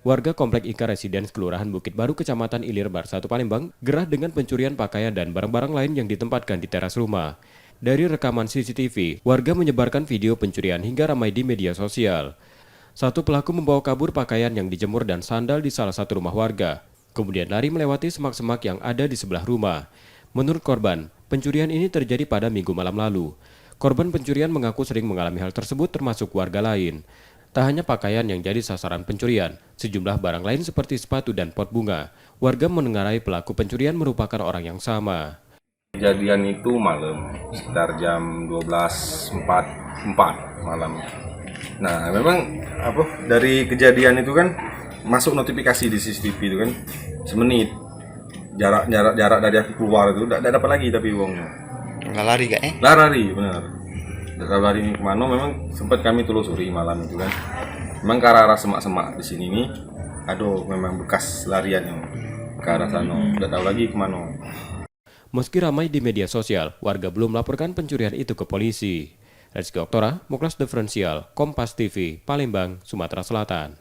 Warga Komplek Ika Residence Kelurahan Bukit Baru, Kecamatan Ilir Bar 1 Palembang, gerah dengan pencurian pakaian dan barang-barang lain yang ditempatkan di teras rumah. Dari rekaman CCTV, warga menyebarkan video pencurian hingga ramai di media sosial. Satu pelaku membawa kabur pakaian yang dijemur dan sandal di salah satu rumah warga, kemudian lari melewati semak-semak yang ada di sebelah rumah. Menurut korban, pencurian ini terjadi pada Minggu malam lalu. Korban pencurian mengaku sering mengalami hal tersebut termasuk warga lain. Tak hanya pakaian yang jadi sasaran pencurian, sejumlah barang lain seperti sepatu dan pot bunga. Warga menengarai pelaku pencurian merupakan orang yang sama. Kejadian itu malam, sekitar jam 12.44 malam. Nah, memang dari kejadian itu kan masuk notifikasi di CCTV itu kan semenit. Jarak dari aku keluar itu tidak dapat lagi tapi uangnya. Lari gak Lari, benar. Lari ini kemana? Memang sempat kami telusuri malam itu kan. Memang ke arah semak-semak di sini nih, aduh memang bekas larian yang ke arah sana. Tidak tahu lagi kemana. Meski ramai di media sosial, warga belum melaporkan pencurian itu ke polisi. Rizky Oktora, Muklas Diferensial, Kompas TV, Palembang, Sumatera Selatan.